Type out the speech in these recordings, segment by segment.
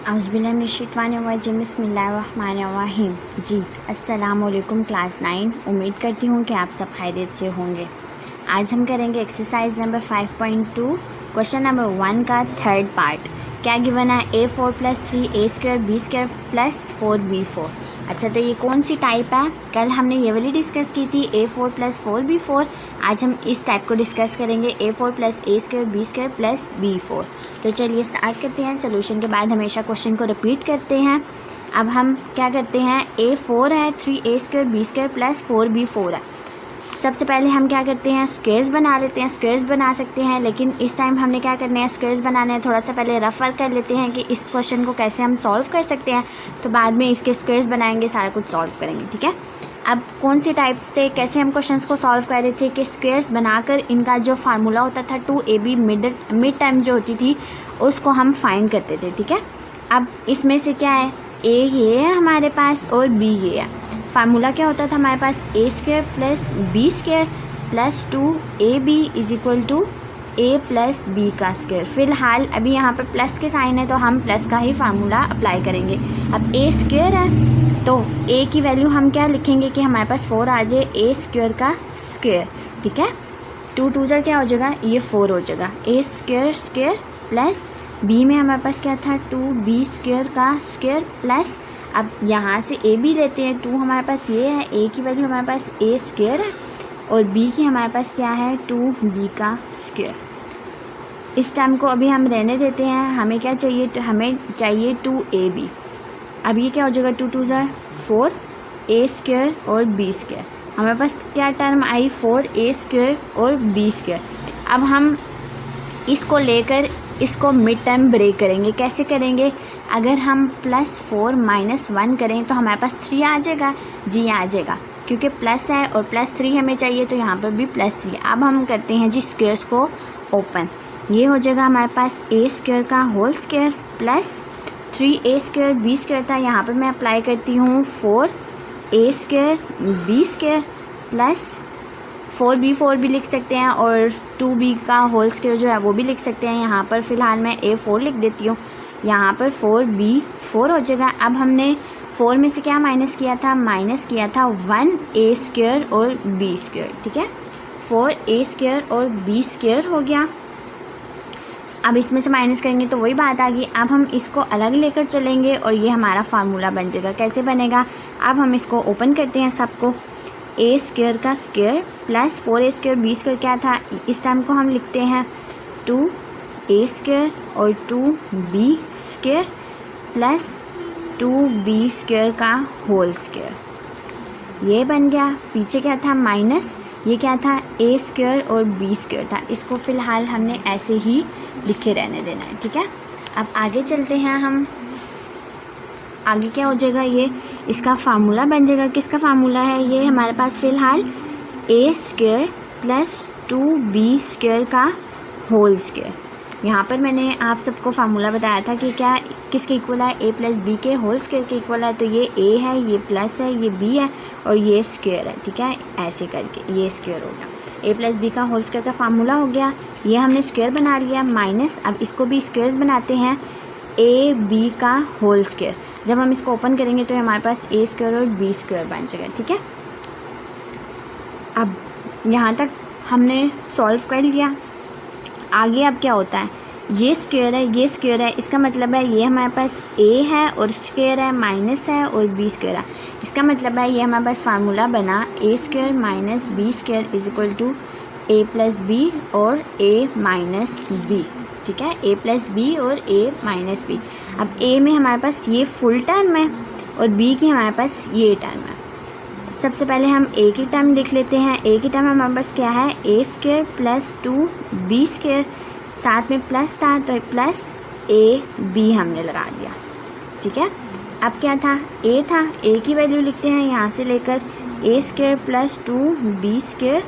औज़ुबिल्लाहिमिनश्शैतानिर्रजीम बिस्मिल्लाहिर्रहमानिर्रहीम। जी अस्सलाम वालेकुम क्लास 9। उम्मीद करती हूँ कि आप सब खैरियत से होंगे। आज हम करेंगे एक्सरसाइज नंबर 5.2 क्वेश्चन नंबर 1 का थर्ड पार्ट। क्या गिवन है? a4 + 3a² b² + 4b4। अच्छा, तो ये कौन सी टाइप है? कल हमने ये वाली डिस्कस की थी a4 + 4b4। आज हम इस टाइप को डिस्कस करेंगे a4 + a² b² + b4। तो चलिए स्टार्ट करते हैं। सोल्यूशन के बाद हमेशा क्वेश्चन को रिपीट करते हैं। अब हम क्या करते हैं, a4 है, 3a² b² + 4b4 है। सबसे पहले हम क्या करते हैं, स्क्वेयर्स बना लेते हैं। स्क्वेयर्स बना सकते हैं, लेकिन इस टाइम हमने क्या करना है, स्क्वेयर्स बनाने हैं। थोड़ा सा पहले रफ वर्क कर लेते हैं कि इस क्वेश्चन को कैसे हम सॉल्व कर सकते हैं, तो बाद में इसके स्क्वेयर्स बनाएंगे, सारा कुछ सॉल्व करेंगे। ठीक है। अब कौन सी टाइप्स थे, कैसे हम क्वेश्चंस को सॉल्व कर रहे थे कि स्क्वेयर्स बनाकर इनका जो फार्मूला होता था 2ab मिड टर्म जो होती थी उसको हम फाइंड करते थे। ठीक है। अब इसमें से क्या है, a ये है हमारे पास और b ये है। फार्मूला क्या होता था हमारे पास, a² + b² + 2ab = a + b का स्क्वायर। फ़िलहाल अभी यहाँ पर प्लस के साइन है तो हम प्लस का ही फार्मूला अप्लाई करेंगे। अब a² है तो a की वैल्यू हम क्या लिखेंगे कि हमारे पास 4 आ जाए, a² का स्क्वायर। ठीक है। 2 2 ज़ा क्या हो जाएगा, ये 4 हो जाएगा। a² प्लस b में हमारे पास क्या था, 2b² का स्क्वायर प्लस, अब यहाँ से a भी लेते हैं, 2 हमारे पास ये है, a की वैल्यू हमारे पास a² है और b की हमारे पास क्या है, 2b का स्क्वायर। इस टर्म को अभी हम रहने देते हैं। हमें क्या चाहिए, तो हमें चाहिए 2ab। अब ये क्या हो जाएगा, 2 2 ज़ा 4, a² और b²। हमारे पास क्या टर्म आई, 4a² और b²। अब हम इसको लेकर इसको मिड टर्म ब्रेक करेंगे। कैसे करेंगे, अगर हम +4 - 1 करें तो हमारे पास 3 आ जाएगा। जी आ जाएगा, क्योंकि प्लस है और +3 हमें चाहिए, तो यहाँ पर भी +3। अब हम करते हैं जी स्क्वेयर्स को ओपन। ये हो जाएगा हमारे पास a² का whole square plus 3a² b² था, यहाँ पर मैं अप्लाई करती हूँ 4a² b² प्लस 4b4 भी लिख सकते हैं और 2b का होल स्क्वायर जो है वो भी लिख सकते हैं। यहाँ पर फ़िलहाल मैं a4 लिख देती हूँ, यहाँ पर 4b4 हो जाएगा। अब हमने 4 में से क्या माइनस किया था, माइनस किया था 1a² और b²। ठीक है, 4a² और b² हो गया। अब इसमें से माइनस करेंगे तो वही बात आ गई। अब हम इसको अलग लेकर चलेंगे और ये हमारा फार्मूला बन जाएगा। कैसे बनेगा, अब हम इसको ओपन करते हैं सबको। a² का स्क्वायर प्लस 4a² b² क्या था, इस टाइम को हम लिखते हैं 2a² और 2b² प्लस 2b² का होल स्क्वायर। ये बन गया। पीछे क्या था, माइनस, ये क्या था, a² और b² था। इसको फ़िलहाल हमने ऐसे ही लिखे रहने देना है। ठीक है। अब आगे चलते हैं हम। आगे क्या हो जाएगा, ये इसका फार्मूला बन जाएगा। किसका फार्मूला है ये, हमारे पास फ़िलहाल a² + 2b² का होल स्क्वायर। यहाँ पर मैंने आप सबको फार्मूला बताया था कि क्या किसके इक्वल है, a + b के होल स्क्वायर के इक्वल है। तो ये a है, ये प्लस है, ये b है और ये स्क्वायर है। ठीक है, ऐसे करके ये स्क्वायर होगा। a + b का होल स्क्वायर का फार्मूला हो गया। ये हमने स्क्वायर बना लिया माइनस। अब इसको भी स्क्वायर्स बनाते हैं, a b का होल स्क्वायर। जब हम इसको ओपन करेंगे तो हमारे पास a² और b² बन जाएगा। ठीक है। अब यहाँ तक हमने सॉल्व कर लिया। आगे अब क्या होता है, ये स्क्वायर है, ये स्क्वायर है, इसका मतलब है ये हमारे पास a है और स्क्वायर है, माइनस है और b² है। इसका मतलब है ये हमारे पास फार्मूला बना a² - b² = a + b और a - b। ठीक है, a + b और a - b। अब a में हमारे पास ये फुल टर्म है और b की हमारे पास ये टर्म है। सबसे पहले हम a की टर्म लिख लेते हैं। a की टर्म हमारे पास क्या है, a² + 2b², साथ में प्लस था तो प्लस ab हमने लगा दिया। ठीक है। अब क्या था, a था, a की वैल्यू लिखते हैं यहाँ से लेकर a² + 2b²।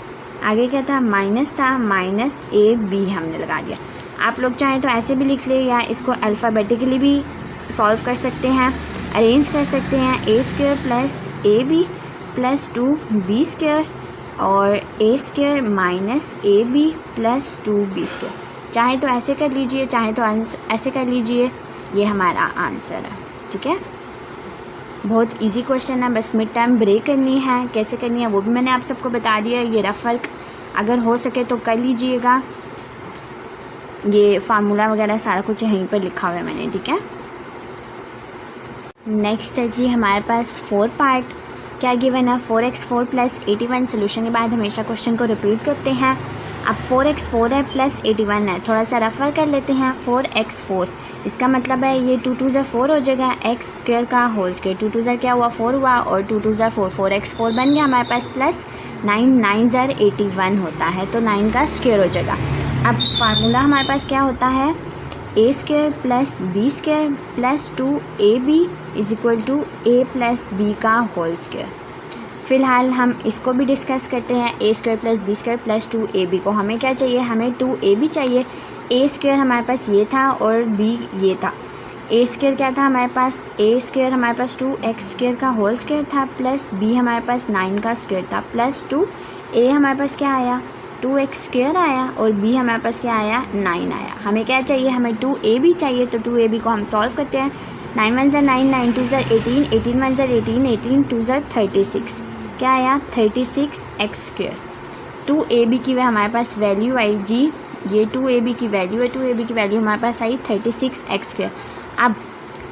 आगे क्या था, माइनस था, माइनस ab हमने लगा दिया। आप लोग चाहें तो ऐसे भी लिख ले या इसको अल्फ़ाबेटिकली भी सॉल्व कर सकते हैं, अरेंज कर सकते हैं। a² + ab + 2b² और a² - ab + 2b²। चाहे तो ऐसे कर लीजिए, चाहे तो ऐसे कर लीजिए। ये हमारा आंसर है। ठीक है, बहुत इजी क्वेश्चन है, बस मिड टाइम ब्रेक करनी है। कैसे करनी है वो भी मैंने आप सबको बता दिया। ये रफ वर्क अगर हो सके तो कर लीजिएगा। ये फार्मूला वगैरह सारा कुछ यहीं पर लिखा हुआ है मैंने। ठीक है, नेक्स्ट है जी हमारे पास 4 पार्ट। क्या गिवन है, 4x4 + 81। सोल्यूशन के बाद हमेशा क्वेश्चन को रिपीट करते हैं। अब 4x4 है + 81 है, थोड़ा सा रफर कर लेते हैं। 4x4 इसका मतलब है ये 2 2 4 हो जाएगा, x² का होल स्क्वायर। 2 2 क्या हुआ, 4 हुआ, और 2 2 4, 4x4 बन गया हमारे पास, प्लस 9 9 81 होता है, तो 9 का स्क्वायर हो जाएगा। अब फार्मूला हमारे पास क्या होता है, a² + b² + 2ab = a + b का होल स्क्वायर। फ़िलहाल हम इसको भी डिस्कस करते हैं। a² + b² + 2ab को हमें क्या चाहिए, हमें 2ab चाहिए। a² हमारे पास ये था और b ये था। a² क्या था हमारे पास, a² हमारे पास 2x² का होल स्क्वायर था, प्लस b हमारे पास 9 का स्क्वायर था, प्लस 2a हमारे पास क्या आया, 2x² आया, और b हमारे पास क्या आया, 9 आया। हमें क्या चाहिए, हमें 2ab चाहिए, तो 2ab को हम सॉल्व करते हैं। 9 1 = 9, 9 2 = 18, 18 1 = 18, 18 2 = 36। क्या आया, 36x²। 2ab की हमारे पास वैल्यू आई जी, ये 2ab की वैल्यू है, 2ab की वैल्यू हमारे पास आई 36x²। अब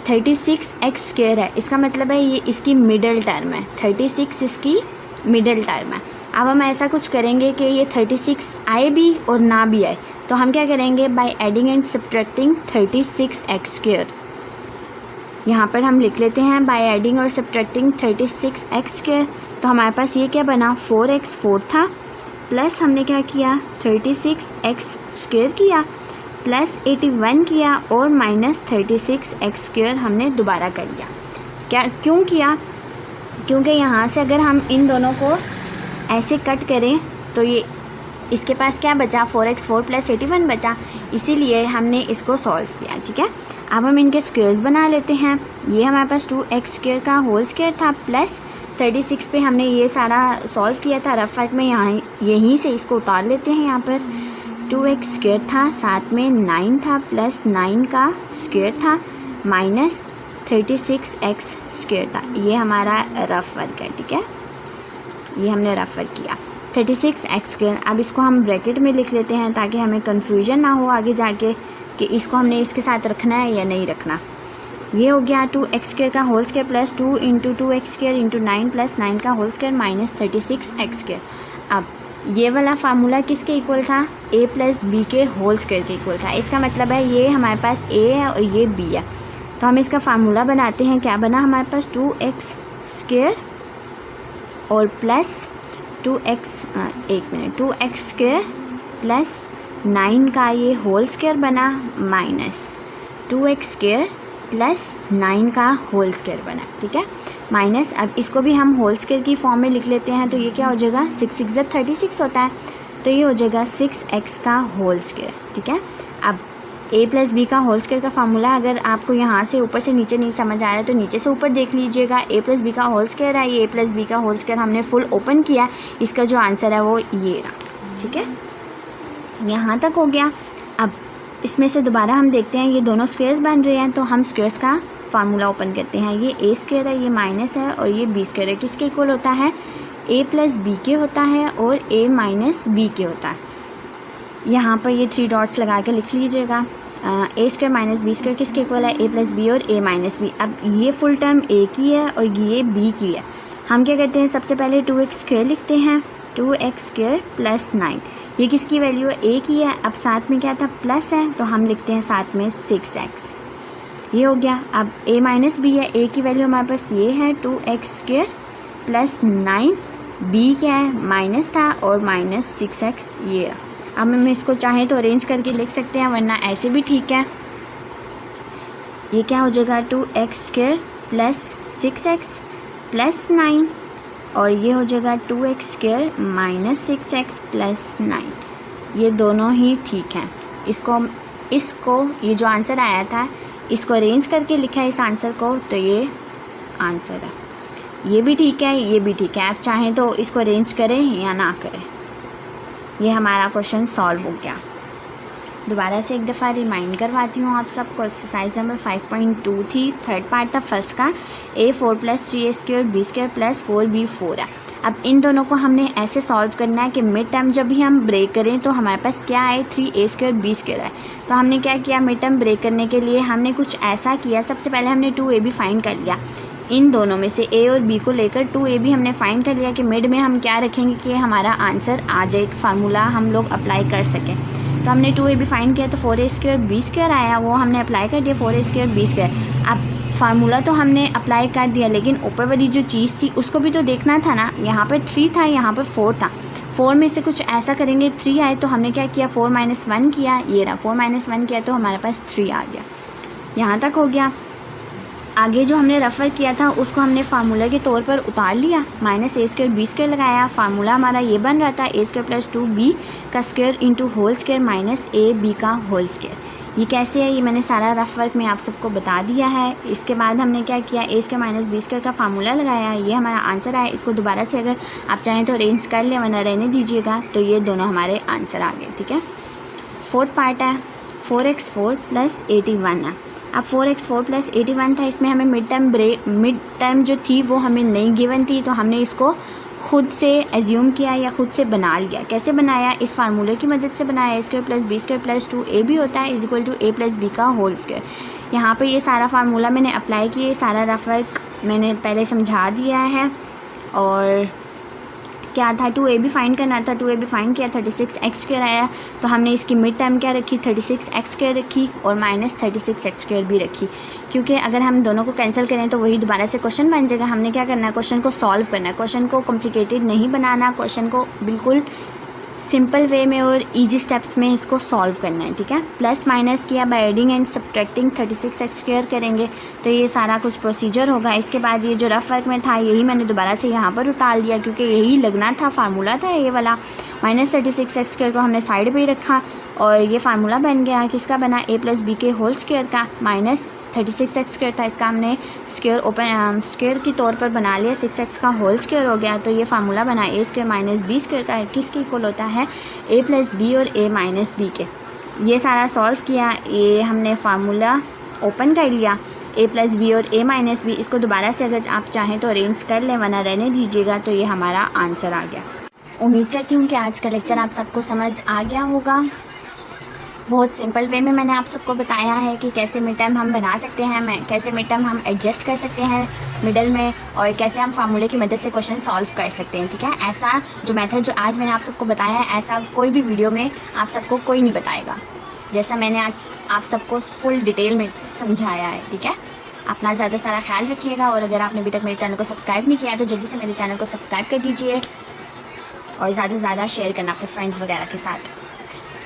36x² है, इसका मतलब है ये इसकी मिडल टर्म है, 36 इसकी मिडल टर्म है। अब हम ऐसा कुछ करेंगे कि ये 36 आए भी और ना भी आए, तो हम क्या करेंगे, by adding and subtracting 36x²। यहाँ पर हम लिख लेते हैं बाय एडिंग और सब्ट्रैक्टिंग 36x²। तो हमारे पास ये क्या बना, 4x4 था, प्लस हमने क्या किया, 36x² किया, प्लस 81 किया, और माइनस 36x² हमने दोबारा कर लिया। क्या क्यों किया, क्योंकि यहाँ से अगर हम इन दोनों को ऐसे कट करें तो ये इसके पास क्या बचा, 4x4 + 81 बचा, इसीलिए हमने इसको सॉल्व किया। ठीक है, अब हम इनके स्क्वेयर्स बना लेते हैं। ये हमारे पास 2x² का होल स्क्वायर था, प्लस 36 पे हमने ये सारा सॉल्व किया था रफ वर्क में, यहाँ यहीं से इसको उतार लेते हैं। यहाँ पर 2x² था, साथ में 9 था, प्लस 9 का स्क्वायर था, माइनस 36x² था। ये हमारा रफ वर्क है। ठीक है, ये हमने रफ वर्क किया 36x²। अब इसको हम ब्रैकेट में लिख लेते हैं ताकि हमें कन्फ्यूजन ना हो आगे जाके कि इसको हमने इसके साथ रखना है या नहीं रखना। ये हो गया 2x² का whole square plus 2 × 2x² × 9 plus 9 का होल स्क्वायर माइनस 36x²। अब ये वाला फार्मूला किसके इक्वल था, a + b के होल स्क्वायर के इक्वल था। इसका मतलब है ये हमारे पास a है और ये b है, तो हम इसका फार्मूला बनाते हैं। क्या बना हमारे पास, 2x² और प्लस 2x² प्लस 9 का ये होल स्क्वायर बना, माइनस 2x² प्लस 9 का होल स्क्वायर बना। ठीक है, माइनस, अब इसको भी हम होल स्क्वायर की फॉर्म में लिख लेते हैं, तो ये क्या हो जाएगा, 6 6 = 36 होता है, तो ये हो जाएगा 6x का होल स्क्वायर। ठीक है, अब a + b का होल स्क्वायर का फार्मूला अगर आपको यहाँ से ऊपर से नीचे नहीं समझ आ रहा है तो नीचे से ऊपर देख लीजिएगा। a + b का होल स्क्वायर है, ये a + b का होल स्क्वायर हमने फुल ओपन किया, इसका जो आंसर है वो ये रहा। ठीक है, यहाँ तक हो गया। अब इसमें से दोबारा हम देखते हैं, ये दोनों स्क्वेयर्स बन रहे हैं, तो हम स्क्वेयर्स का फार्मूला ओपन करते हैं। ये a² है, ये माइनस है, और ये b² है, किसके इक्वल होता है, a + b के होता है और a - b के होता है। यहाँ पर ये 3 डॉट्स लगा के लिख लीजिएगा। a² - b² किसके इक्वल है, a + b और a - b। अब ये फुल टर्म a की है और ये b की है। हम क्या करते हैं, सबसे पहले 2x² लिखते हैं, 2x² प्लस 9, ये किसकी वैल्यू है, a की है। अब साथ में क्या था, प्लस है, तो हम लिखते हैं साथ में 6x। ये हो गया। अब a - b है, a की वैल्यू हमारे पास ये है 2x² प्लस 9, b क्या है, माइनस था, और माइनस 6x ये। अब हम इसको चाहें तो अरेंज करके लिख सकते हैं, वरना ऐसे भी ठीक है। ये क्या हो जाएगा, 2x² प्लस 6x प्लस 9, और ये हो जाएगा 2x² माइनस 6x प्लस 9। ये दोनों ही ठीक हैं। इसको ये जो आंसर आया था इसको अरेंज करके लिखा है इस आंसर को, तो ये आंसर है। ये भी ठीक है, ये भी ठीक है। आप चाहें तो इसको अरेंज करें या ना करें। ये हमारा क्वेश्चन सॉल्व हो गया। दोबारा से एक दफ़ा रिमाइंड करवाती हूँ आप सबको। एक्सरसाइज नंबर 5.2 थी, थर्ड पार्ट था फर्स्ट का। A4 + 3A² B² + 4B4 है। अब इन दोनों को हमने ऐसे सॉल्व करना है कि मिड टर्म जब भी हम ब्रेक करें तो हमारे पास क्या आए, 3A² B² है। तो हमने क्या किया, मिड टर्म ब्रेक करने के लिए हमने कुछ ऐसा किया, सबसे पहले हमने 2AB फाइंड कर लिया। इन दोनों में से A और B को लेकर 2AB हमने फाइंड कर लिया कि मिड में हम क्या रखेंगे कि हमारा आंसर आ जाए, एक फार्मूला हम लोग अप्लाई कर सकें। तो हमने 2AB फाइंड किया तो 4A² B² आया, वो हमने अप्लाई कर दिया 4A² B²। अब फार्मूला तो हमने अप्लाई कर दिया, लेकिन ऊपर वाली जो चीज़ थी उसको भी तो देखना था ना। यहाँ पर 3 था, यहाँ पर 4 था। 4 में से कुछ ऐसा करेंगे 3 आए, तो हमने क्या किया, 4 - 1 किया, ये रहा 4 - 1 किया तो हमारे पास 3 आ गया। यहाँ तक हो गया। आगे जो हमने रेफ़र किया था उसको हमने फार्मूला के तौर पर उतार लिया, -A² B² लगाया। फार्मूला हमारा ये बन रहा था A² + 2B का square into whole square -AB का होल स्क्वायर। ये कैसे है, ये मैंने सारा रफ वर्क में आप सबको बता दिया है। इसके बाद हमने क्या किया, A² - B² का फार्मूला लगाया, ये हमारा आंसर आया। इसको दोबारा से अगर आप चाहें तो अरेंज कर लें, वरना रहने दीजिएगा। तो ये दोनों हमारे आंसर आ गए, ठीक है। फोर्थ पार्ट है 4x4 + 81 है। अब 4x4 + 81 था, इसमें हमें मिड टर्म जो थी वो हमें नहीं गिवन थी, तो हमने इसको खुद से एज्यूम किया या खुद से बना लिया। कैसे बनाया, इस फार्मूले की मदद से बनाया। A² + B² + 2AB होता है = A + B का होल स्क्वायर। यहाँ पे ये सारा फार्मूला मैंने अप्लाई किया, सारा रफ वर्क मैंने पहले समझा दिया है। और क्या था, 2AB फाइंड करना था, 2AB फाइंड किया, 36x² आया। तो हमने इसकी मिड टर्म क्या रखी, 36x² रखी और -36x² भी रखी, क्योंकि अगर हम दोनों को कैंसिल करें तो वही दोबारा से क्वेश्चन बन जाएगा। हमने क्या करना है, क्वेश्चन को सॉल्व करना है, क्वेश्चन को कॉम्प्लिकेटेड नहीं बनाना, क्वेश्चन को बिल्कुल सिंपल वे में और इजी स्टेप्स में इसको सॉल्व करना है, ठीक है। प्लस माइनस किया, by adding and subtracting 36x² करेंगे, तो ये सारा कुछ प्रोसीजर होगा। इसके बाद ये जो रफ वर्क में था यही मैंने दोबारा से यहाँ पर उतार दिया, क्योंकि यही लगना था, फार्मूला था ये वाला। -36x² को हमने साइड पे ही रखा और ये फार्मूला बन गया। किसका बना, A + B के होल स्क्वायर का। -36x² था, इसका हमने स्क्वायर के तौर पर बना लिया, 6x का होल स्क्वायर हो गया। तो ये फार्मूला बना A² - B² का, किसके इक्वल होता है, A + B और A - B के। ये सारा सॉल्व किया, ये हमने फार्मूला ओपन कर लिया, A + B और A - B। इसको दोबारा से अगर आप चाहें तो अरेंज कर लें, वरना रहने दीजिएगा। तो ये हमारा आंसर आ गया। उम्मीद करती हूँ कि आज का लेक्चर आप सबको समझ आ गया होगा। बहुत सिंपल वे में मैंने आप सबको बताया है कि कैसे मिड टर्म हम बना सकते हैं, कैसे मिड टर्म हम एडजस्ट कर सकते हैं मिडल में, और कैसे हम फार्मूले की मदद से क्वेश्चन सॉल्व कर सकते हैं, ठीक है। ऐसा जो मेथड जो आज मैंने आप सबको बताया है, ऐसा कोई भी वीडियो में आप सबको कोई नहीं बताएगा, जैसा मैंने आज आप सबको फुल डिटेल में समझाया है, ठीक है। अपना ज़्यादा सारा ख्याल रखिएगा, और अगर आपने अभी तक मेरे चैनल को सब्सक्राइब नहीं किया तो जल्दी से मेरे चैनल को सब्सक्राइब कर दीजिए, और ज़्यादा से ज़्यादा शेयर करना अपने फ्रेंड्स वगैरह के साथ।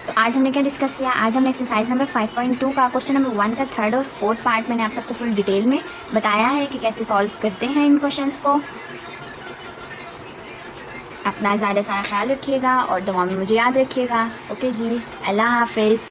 तो आज हमने क्या डिस्कस किया, आज हमने एक्सरसाइज नंबर 5.2 का क्वेश्चन नंबर 1 का थर्ड और फोर्थ पार्ट मैंने आप सबको फुल डिटेल में बताया है कि कैसे सॉल्व करते हैं इन क्वेश्चंस को। अपना ज़्यादा सारा ख्याल रखिएगा और दुआ में मुझे याद रखिएगा। ओके जी, अल्लाह हाफिज़।